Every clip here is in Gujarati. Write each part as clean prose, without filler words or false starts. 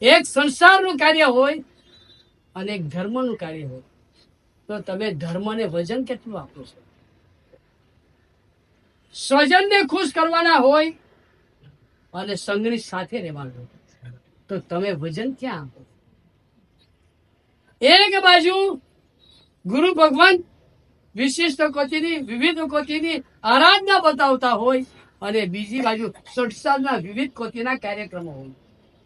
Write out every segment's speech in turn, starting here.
એક સંસારનું કાર્ય હોય અને એક ધર્મનું કાર્ય હોય, તો તમે ધર્મને વજન કેટલું આપો છો? સ્વજનને ખુશ કરવાના હોય અને સંઘની સાથે રહેવાનું હોય, તો તમે વજન ક્યાં આપો? એક બાજુ ગુરુ ભગવાન વિશિષ્ટ કોટીની વિવિધ કોટીની આરાધના બતાવતા હોય અને બીજી બાજુ સંસારના વિવિધ કોટીના કાર્યક્રમો હોય,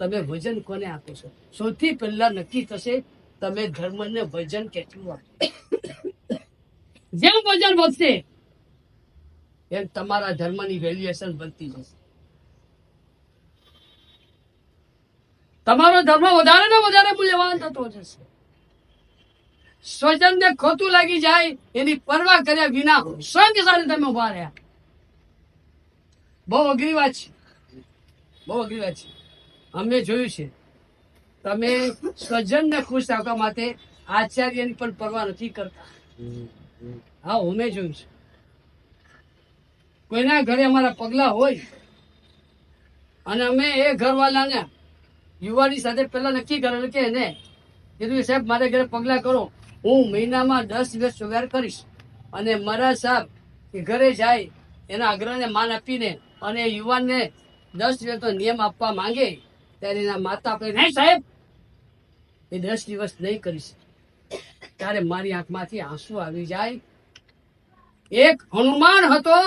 તમે વજન કોને આપો છો? સૌથી પહેલા નક્કી થશે તમે ધર્મને વજન કેટલું આપો. જેમ વજન વધશે એમ તમારા ધર્મની વેલ્યુએશન બનતી જશે. તમારો ધર્મ વધારે ને વધારે મૂલ્યવાન થતો જશે. સ્વજનને ખોટું લાગી જાય એની પરવા કર્યા વિના સંઘ સાથે તમે ઉભા રહ્યા. બહુ અઘરી વાત છે, બહુ અઘરી વાત છે. અમે જોયું છે તમે સ્વજનને ખુશ રાખવા માટે આચાર્યની પણ પરવા નથી કરતા. હા, અમે જોયું છે. કોઈના ઘરે અમારા પગલા હોય અને અમે એ ઘરવાળાને યુવાની સાથે પેલા નક્કી કરેલું કે એને કીધું સાહેબ મારે ઘરે પગલા કરો, હું મહિનામાં 10 દિવસ પગાર કરીશ. અને મારા સાહેબ એ ઘરે જાય એના આગ્રહને માન આપીને અને યુવાનને 10 દિવસનો નિયમ આપવા માંગે ત્યારે એના માતા આપણે નહીં સાહેબ એ 10 દિવસ નહીં કરીશ. ત્યારે મારી આંખમાંથી આંસુ આવી જાય. એક હનુમાન હતો,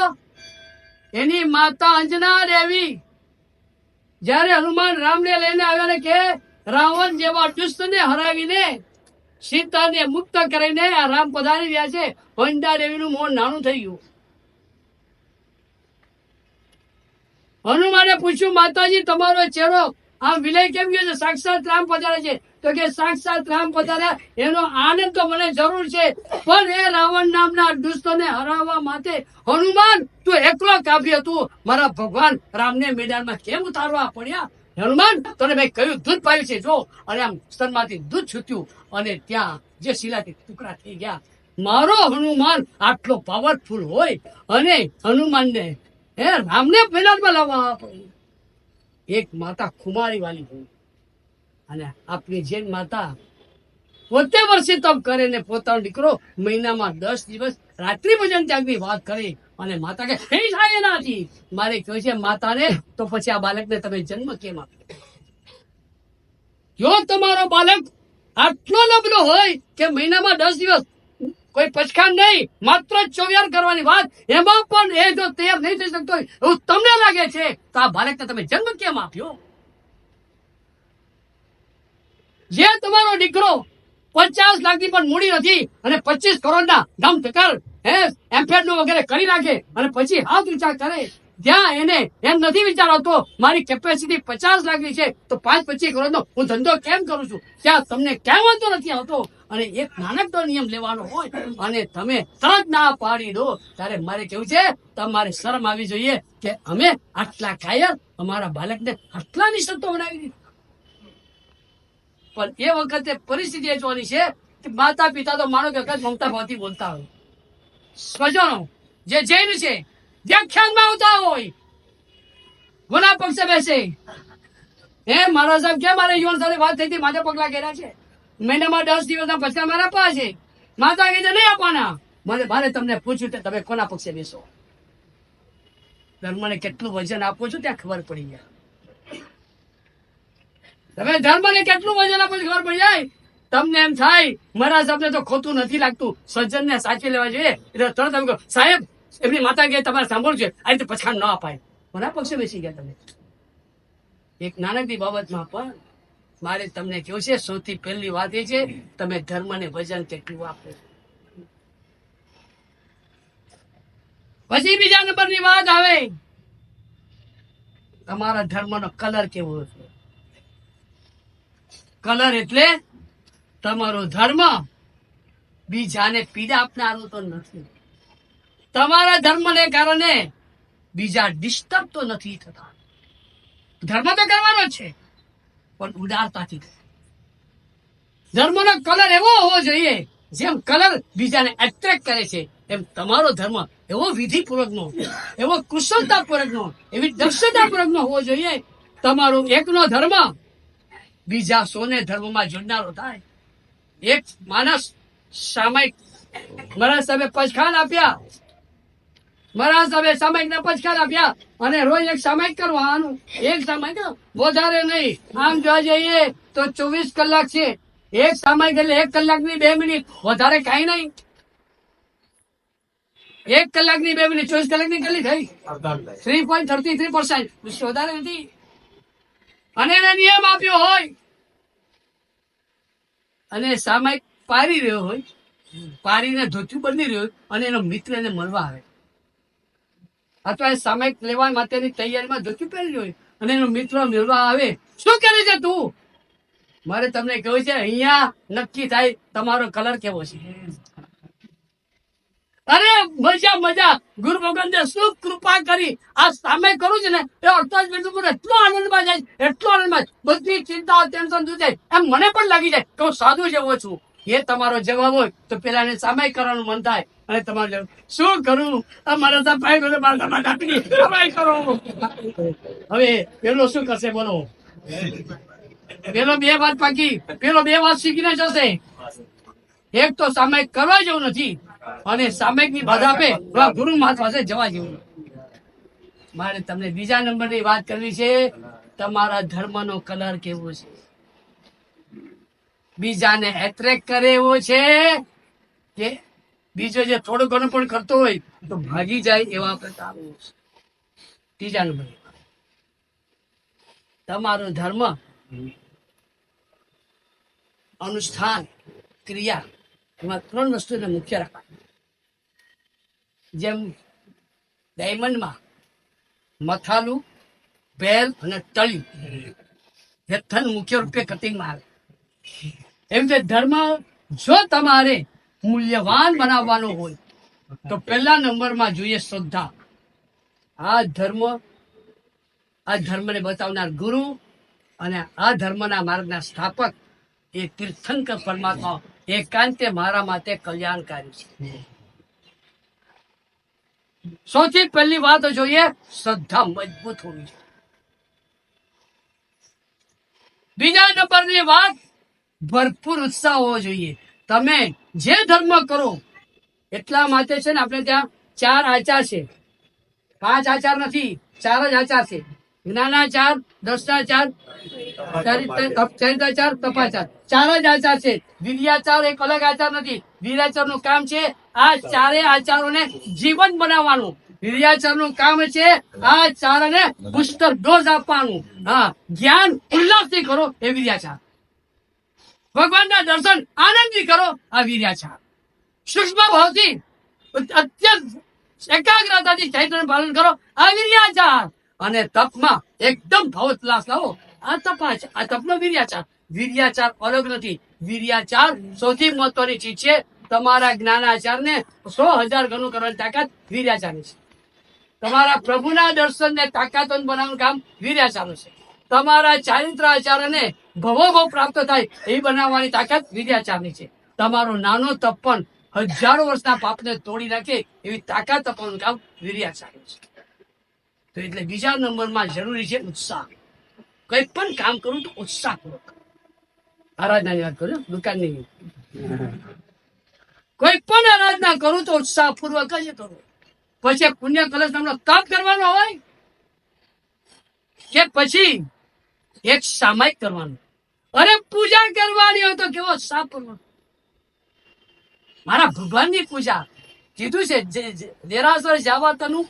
એની માતા અંજના દેવી જયારે હનુમાન રામને લઈને આવ્યા ને કે રાવણ જેવા દુષ્ટને હરાવીને સીતાને મુક્ત કરીને આ રામ પધારી રહ્યા છે, અંજના દેવીનું મોં નાનું થઈ ગયું. હનુમાને પૂછ્યું માતાજી તમારો ચહેરો આમ વિલય કેમ ગયો છે? સાક્ષાત રામ પધારે છે. તો કે સાક્ષાત રામ પધાર્યા એનો આનંદ તો મને જરૂર છે, પણ એ રાવણ નામના દુષ્ટને હરાવવા માટે હનુમાન તું એકલો કાફી હતું, મારા ભગવાન રામને મેદાનમાં કેમ ઉતારવા પડ્યા? હનુમાન તને મેં કયું દૂધ પાયું છે જો. અને આમ સ્તનમાંથી દૂધ છૂટ્યું અને ત્યાં જે શિલાથી ટુકડા થઈ ગયા. મારો હનુમાન આટલો પાવરફુલ હોય અને હનુમાનને એ રામને મેદાનમાં લાવવા પડ્યું. એક માતા ખુમારી વાલી હોય અને આપણી જેન માતા પોતે વર્ષે તપ કરે ને પોતાનો દીકરો મહિનામાં 10 દિવસ રાત્રિ ભોજન ત્યાગની વાત કરે અને માતા કે હે થાય એનાથી મારે કહ્યું છે માતાને તો પછી આ બાળકને તમે જન્મ કેમ આપ્યો? જો તમારો બાળક આટલો નબળો હોય કે મહિનામાં 10 દિવસ કોઈ પચખાન નહીં, માત્ર ચોવિયાર કરવાની વાત, એમાં પણ એ જો તૈયાર નહીં થઈ શકતો હોય એવું તમને લાગે છે તો આ બાળકને તમે જન્મ કેમ આપ્યો? જે તમારો દીકરો 50 લાખની પણ મૂડી નથી અને 25 કરોડના ધમ ધકર એમફેડ નું વગેરે કરી નાખે અને પછી હાથ ઊંચા કરે, જ્યાં એને એમ નથી વિચાર આવતો મારી કેપેસિટી 50 લાખની છે તો 5-25 કરોડનો હું ધંધો કેમ કરું છું, ત્યાં તમને ક્યાં વાંધો નથી આવતો. અને એક નાનકડો નિયમ લેવાનો હોય અને તમે તરત ના પાડી દો, ત્યારે મારે કેવું છે તમારે શરમ આવી જોઈએ કે અમે આટલા કાયર અમારા બાળકને આટલા નિશબ્દો બનાવી દીધા. પણ એ વખતે પરિસ્થિતિ એ જોવાની છે કે માતા પિતા તો માનો કે મમતા ભાવથી બોલતા હોય, સ્વજનો જે જૈન છે વ્યાખ્યાનમાં આવતા હોય, ગુના પક્ષે બેસે મારા સાહેબ કેમ મારે યુવાન સાથે વાત થઈ હતી, માથે પગલા કર્યા છે, મહિનામાં 10 દિવસના પૈસા મારા આપવા છે, માતા કીધે નહીં આપવાના. મારે તમને પૂછ્યું કે તમે કોના પક્ષે બેસો? ધર્મને કેટલું વજન આપો છો ત્યાં ખબર પડી ગયા. તમે ધર્મને કેટલું વજન આપો છો ખબર પડી જાય. તમને એમ થાય મારા સાહેબને તો ખોટું નથી લાગતું, સજ્જનને સાચી લેવા જોઈએ, એટલે તરત તમે કહો સાહેબ એમની માતા કે તમારે સાંભળવું છે, આ રીતે પછાણ ન અપાય. કોના પક્ષે બેસી ગયા તમે? એક નાનકડી બાબતમાં પણ મારે તમને કહ્યું છે સૌથી પહેલી વાત એ છે તમે ધર્મને વજન કેટલું આપો. પછી બીજા નંબરની વાત આવે તમારા ધર્મનો કલર કેવો છે. કલર એટલે તમારો ધર્મ બીજાને પીડા આપનારો તો નથી, તમારા ધર્મને કારણે બીજા ડિસ્ટર્બ તો નથી થતા. ધર્મ તો કરવાનો છે પણ ઉદારતાથી. ધર્મનો કલર એવો હોવો જોઈએ જેમ કલર બીજાને એટ્રેક્ટ કરે છે એમ તમારો ધર્મ એવો વિધિપૂર્વકનો, એવો કુશળતાપૂર્વકનો, એવી દક્ષતાપૂર્વકનો હોવો જોઈએ. તમારો એકનો ધર્મ બીજા સોને ધર્મમાં જોડનારો થાય. એક માણસ સામાયિક મારા સાહેબે પચખાન આપ્યા, મારા સાહેબે સામાયિક ના પચખાન આપ્યા અને રોજ એક સામાયિક કરવાનું. એક સામાયિક વધારે નહીં, આમ જોવા જઈએ તો 24 કલાક છે. એક સામાયિક એટલે 1 કલાકની 2 મિનિટ, વધારે કાંઈ નહીં. 1 કલાકની 2 મિનિટ 24 કલાકની કેટલી થઈ? 3.33%. વધારે નથી. અને એને નિયમ આપ્યો હોય અને સામાયિક પારી રહ્યો હોય, પારીને ધોતિયું બની રહ્યો હોય અને એનો મિત્ર એને મળવા આવે, અથવા એ સામાયિક લેવા માટેની તૈયારીમાં ધોતિયું પહેરી રહ્યો હોય અને એનો મિત્ર મળવા આવે, શું કરે છે તું? મારે તમને કહ્યું છે, અહીંયા નક્કી થાય તમારો કલર કેવો છે. અરે મજા મજા, ગુરુ ભગવાને શું કૃપા કરી. આ સામે કરું છે ને એ 48 મિનિટ ઉપર એટલો આનંદમાં જાય, એટલો આનંદમાં, બધી ચિંતાઓ ટેન્શન દૂર જાય. એમ મને પણ લાગી જાય કે હું સાધુ જેવો છું. એ તમારો જવાબ હોય તો પેલા એને સામે કરવાનું મન થાય. અને તમારે શું કરું, મારા સામે કરો. હવે પેલો શું કરશે બોલો? પેલો 2 વાત પાકી, પેલો 2 વાત શીખીને જશે. એક તો સામાયિક કરવા જેવું નથી અને સામાયિક ની બાધા આપે ગુરુ મહાત્મા પાસે જવા જેવું. મારે તમને બીજા નંબરની વાત કરવી છે, તમારા ધર્મનો કલર કેવો છે? બીજાને એટ્રેક્ટ કરે એવો છે કે બીજો જે થોડું ઘણું પણ કરતો હોય તો ભાગી જાય એવા પ્રકાર છે? ત્રીજા નંબર, તમારો ધર્મ, અનુષ્ઠાન, ક્રિયા, એમાં 3 વસ્તુને મુખ્ય રાખવાની. જેમ ડાયમંડમાં મથાલું, બેલ અને તળિયું એ 3 મુખ્ય રૂપે કટિંગમાં આવે. એમ કે ધર્મ જો તમારે મૂલ્યવાન બનાવવાનો હોય તો પહેલા નંબરમાં જોઈએ શ્રદ્ધા. આ ધર્મને બતાવનાર ગુરુ અને આ ધર્મના માર્ગના સ્થાપક એ તીર્થંકર પરમાત્મા એકાંતે મારા માટે કલ્યાણકારી છે. સૌથી પહેલી વાત જોઈએ, શ્રદ્ધા મજબૂત હોવી જોઈએ. બીજા નંબરની વાત, ભરપૂર ઉત્સાહ હોવો જોઈએ. તમે જે ધર્મ કરો એટલા માટે છે ને, આપણે ત્યાં 4 આચાર છે, 5 આચાર નથી, 4 જ આચાર છે. જ્ઞાનાચાર, દર્શનાચાર, ચરિત્રાચાર, તપાચાર, 4 જ આચાર છે. વીર્યાચાર એક અલગ આચાર નથી. વીર્યાચાર નું કામ છે આ 4 આચારોને જીવન બનાવવાનું. વીર્યાચાર નું કામ છે આ 4ને બુસ્ટર ડોઝ આપવાનું. હા, જ્ઞાન ઉલ્લાસથી કરો એ વીર્યાચાર. ભગવાનના દર્શન આનંદથી કરો આ વીર્યાચાર. સૂક્ષ્મ ભાવથી અત્યંત એકાગ્રતાથી ચૈતન્ય પાલન કરો આ વીર્યાચાર. અને તપમાં એકદમ ભાવોલ્લાસ લાવો આ તપનો વીર્યાચાર. વીર્યાચાર અલગ નથી. વીર્યાચાર સૌથી મહત્વની ચીજ છે. તમારા જ્ઞાનાચારને 100,000 ગણું કરવાની તાકાત વીર્યાચારની છે. તમારા પ્રભુના દર્શનને તાકાતવંત બનાવવાનું કામ વીર્યાચારનું છે. તમારા ચારિત્ર આચારને ભવોભવ પ્રાપ્ત થાય એ બનાવવાની તાકાત વીર્યાચારની છે. તમારો નાનો તપ પણ હજારો વર્ષના પાપને તોડી નાખે એવી તાકાત આપવાનું કામ વીર્યાચારનું છે. તો એટલે બીજા નંબરમાં જરૂરી છે ઉત્સાહ. કઈ પણ કામ કરું તો ઉત્સાહપૂર્વક. આરાધનાની વાત કરું, દુકાનની. કોઈ પણ આરાધના કરું તો ઉત્સાહપૂર્વક જ કરું. પછી પુણ્ય કલશ નામનો તપ કરવાનો હોય કે પછી એક સામાયિક કરવાનું. અરે પૂજા કરવાની હોય તો કેવો ઉત્સાહ પૂર્વક. મારા ભગવાનની પૂજા કીધું છે, દેરાસર જવા તનું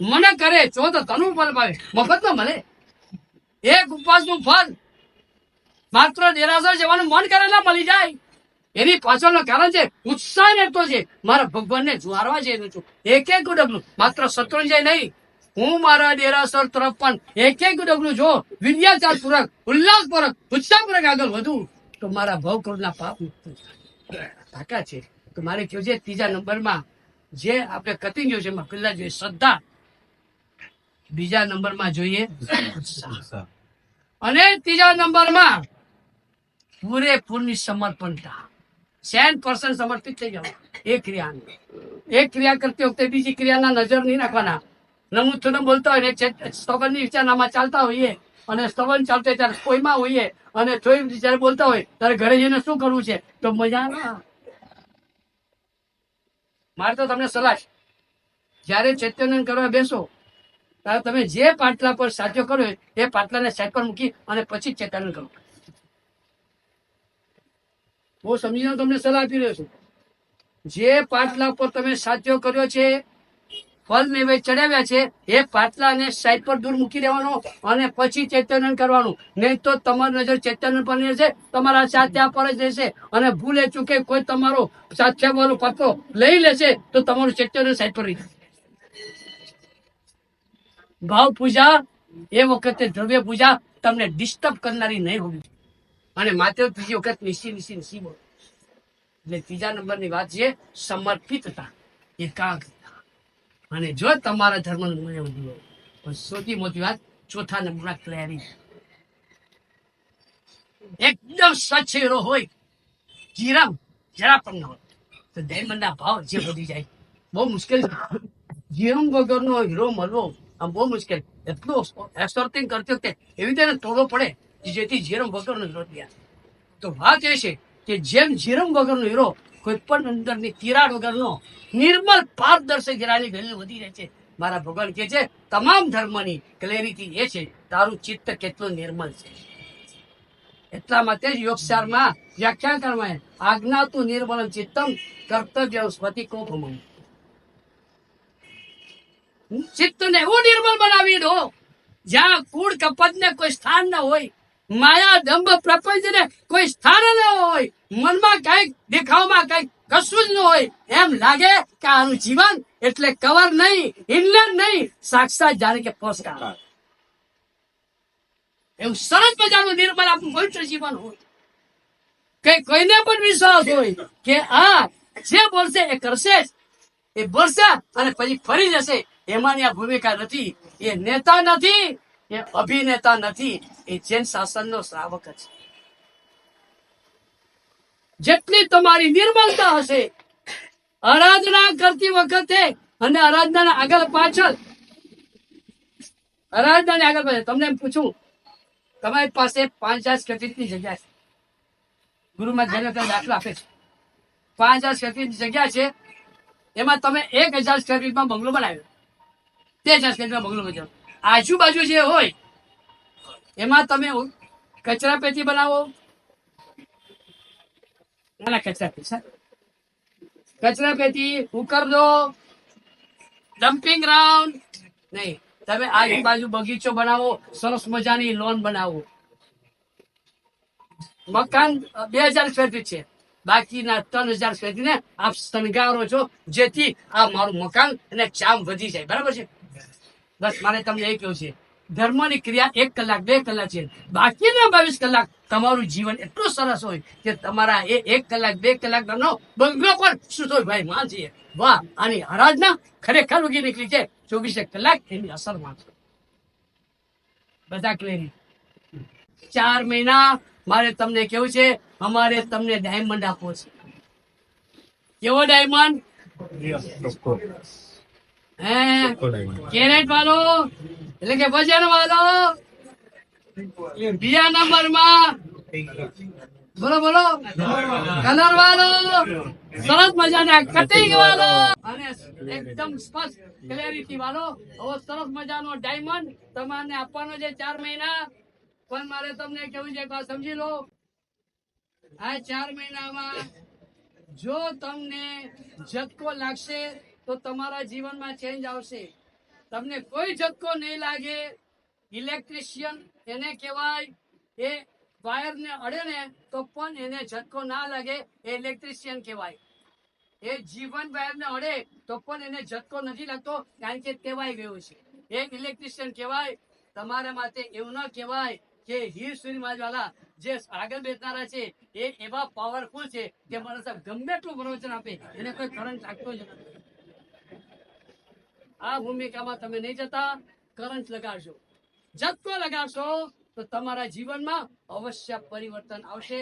મને કરે છો તો તનું ફળ પાવે. મફતમાં મળે. એક ઉપવાસનું ફળ માત્ર દેરાસર જવાનું મન કરેલા મળી જાય. એની પાછળનું કારણ છે ઉત્સાહ રહેતો છે. મારા ભગવાનને જુવારવા જઈ રહ્યો છું. એક ડગલું, માત્ર શત્રુંજય નહીં, હું મારા દેરાસર તરફ પણ એક ડગલું જો વિદ્યાચાર પૂર્વક, ઉલ્લાસપૂર્વક, ઉત્સાહપૂર્વક આગળ વધુ તો મારા ભવકૃતના પાપ મુક્ત તાકાત છે. તો મારે કહ્યું છે ત્રીજા નંબરમાં જે આપણે કતી ગયું છે એમાં પહેલા જોઈએ શ્રદ્ધા, બીજા નંબરમાં જોઈએ ઉત્સાહ, અને ત્રીજા નંબરમાં પૂરેપૂરની સમર્પણતા. 100% સમર્પિત થઈ જાવ એક ક્રિયા કરતી વખતે બીજી ક્રિયાના નજર નહીં નાખવાના. નમું બોલતા હોય ને સ્તવનની વિચારણામાં ચાલતા હોઈએ અને સ્તવન ચાલते ત્યારે કોઈમાં હોઈએ અને જોઈ જયારે બોલતા હોય ત્યારે ઘરે જઈને શું કરવું છે તો મજા ના. મારે તો તમને સલાહ છે, જયારે ચૈતન્ય કરવા બેસો ત્યારે તમે જે પાટલા પર સાચો કરો એ પાટલાને સાઈડ પર મૂકી અને પછી ચૈતન્ય કરો. બહુ સમજીને તમને સલાહ આપી રહ્યો છું. જે પાટલા પર તમે સાચો કર્યો છે, ફળ નૈવેદ્ય ચડાવ્યા છે, એ પાટલાને સાઈડ પર દૂર મૂકી દેવાનો અને પછી ચૈતન્ય કરવાનું. નહીં તો તમારી નજર ચૈતન્ય પર રહેશે, તમારા સાચા પર જ રહેશે અને ભૂલે ચૂકે કોઈ તમારો સાચા વાળો પાત્રો લઈ લેશે તો તમારું ચૈતન્ય સાઈડ પર રહી જશે. ભાવ પૂજા એ વખતે દ્રવ્ય પૂજા તમને ડિસ્ટર્બ કરનારી નહીં હોવી અને માત્ર ત્રીજી વખત નિશી બોલો. એટલે ત્રીજા નંબરની વાત છે સમર્પિતતા, એકાગ્રતા. અને જો તમારા ધર્મ પણ સૌથી મોટી વાત ચોથા નંબરના ક્લેરિટી. એકદમ સ્વચ્છ હીરો હોય, જીરમ જરા પણ ન હોય તો ડાયમંડના ભાવ જે વધી જાય. બહુ મુશ્કેલ છે જીરમ વગરનો હીરો મળવો, આમ બહુ મુશ્કેલ. એટલું એક્સોર્ટિંગ કરતી વખતે એવી રીતે તોડવો પડે જેથી જીરમ વગરનો હીરો તૈયાર. તો વાત એ છે કે જેમ જીરમ વગરનો હીરો કોઈ પણ અંદરની તિરાડ વગરનો નિર્મળ પારદર્શક હીરાની વેલ્યુ વધી રહે છે. મારા ભગવાન કહે છે તમામ ધર્મની ક્લેરિટી એ છે તારું ચિત્ત કેટલું નિર્મળ છે. એટલા માટે જ યોગસારમાં વ્યાખ્યા કરવામાં આજ્ઞા તું નિર્મળ ચિત્તમ કર્તવ્ય સ્વતી કોપમમ. ચિત્તને એવું નિર્મળ બનાવી દો જ્યાં કૂડ કપટ ને કોઈ સ્થાન ન હોય, માયા દંભ પ્રપંચ ને કોઈ સ્થાન ન હોય, મનમાં કઈક દેખાવમાં કઈક કશું જ ન હોય. એમ લાગે કે આનું જીવન એટલે કવર નહીં, ઇનલેન્ડ નહીં, સાક્ષાત જાણે કે પોસ્ટકાર્ડ. એવું સરસ મજાનું નિર્મળ આપણું પવિત્ર જીવન હોય કે કોઈને પણ વિશ્વાસ હોય કે આ જે બોલશે એ કરશે જ, એ બોલશે અને પછી ફરી જશે. એમાંની આ ભૂમિકા નથી. એ નેતા નથી, એ અભિનેતા નથી, એ જૈન શાસનનો શ્રાવક છે. જેટલી તમારી નિર્મળતા હશે આરાધના કરતી વખતે અને આરાધના આગળ પાછળ તમને એમ પૂછું, તમારી પાસે 5000 સ્ક્વેર ફીટની જગ્યા છે. ગુરુમાં જઈને દાખલા આપે છે 5000 સ્ક્વેર ફીટની જગ્યા છે, એમાં તમે 1000 સ્ક્વેર ફીટમાં બંગલો બનાવ્યો, 2000 સ્ક્વેર ફીટમાં બંગલો બનાવ્યો. આજુબાજુ જે હોય એમાં તમે કચરા પેટી બનાવો, નાના કચરા પેટી ઉકર દો, ડમ્પિંગ ગ્રાઉન્ડ નહીં. તમે આજુબાજુ બગીચો બનાવો, સરસ મજાની લોન બનાવો. મકાન 2000 સ્ક્વેર ફીટ છે, બાકીના 3000 સ્ક્વેર ફીટ ને આપ શણગારો છો જેથી આ મારું મકાન અને ચામ વધી જાય. બરાબર છે? બસ મારે તમને એ કહ્યું છે ધર્મની ક્રિયા 1 કલાક 2 કલાક છે, બાકીના 22 કલાક તમારું જીવન એટલું સરસ હોય કે તમારા એ 1 કલાક 2 કલાક નો બંગલો પણ શું હોય ભાઈ માં છે. વાહ, આની આરાધના ખરેખર ઉગી નીકળી છે 24 કલાક એની અસર માં છે. બધા ક્લેરી 4 મહિના મારે તમને કેવું છે, અમારે તમને ડાયમંડ આપવો છે. કેવો ડાયમંડ? કેરેટ વાળો એટલે કે વજન વાળો. બીજા નંબરમાં બોલો બોલો કલર વાળો, સરસ મજાના કટિંગ વાળો અને એકદમ સ્પષ્ટ ક્લેરિટી વાળો હવે સરસ મજાનો ડાયમંડ તમારે આપવાનો છે 4 મહિના. પણ મારે તમને કેવું છે સમજી લો, આ 4 મહિનામાં જો તમને ઝટકો લાગશે તો તમારા જીવનમાં ચેન્જ આવશે. તમને કોઈ ઝટકો નહીં લાગે, ઇલેક્ટ્રિશિયન એને કહેવાય, એ વાયર ને અડે ને તો પણ એને ઝટકો ના લાગે, એ ઇલેક્ટ્રિશિયન કહેવાય. એ જીવન વાયર ને અડે તો પણ એને ઝટકો નથી લાગતો કારણ કે ટેવાઈ ગયો છે, એ ઇલેક્ટ્રિશિયન કહેવાય. તમારા માટે એવું ન કહેવાય કે હીર સુરીમાજ વાળા જે આગળ બેસનારા છે એ એવા પાવરફુલ છે કે માણસ ગમે એટલું પ્રવચન આપે એને કોઈ કરંટ લાગતો જ નથી. આ ભૂમિકામાં તમે નહીં જતા, કરંટ લગાડશો, ઝટકો લગાડશો તો તમારા જીવનમાં અવશ્ય પરિવર્તન આવશે.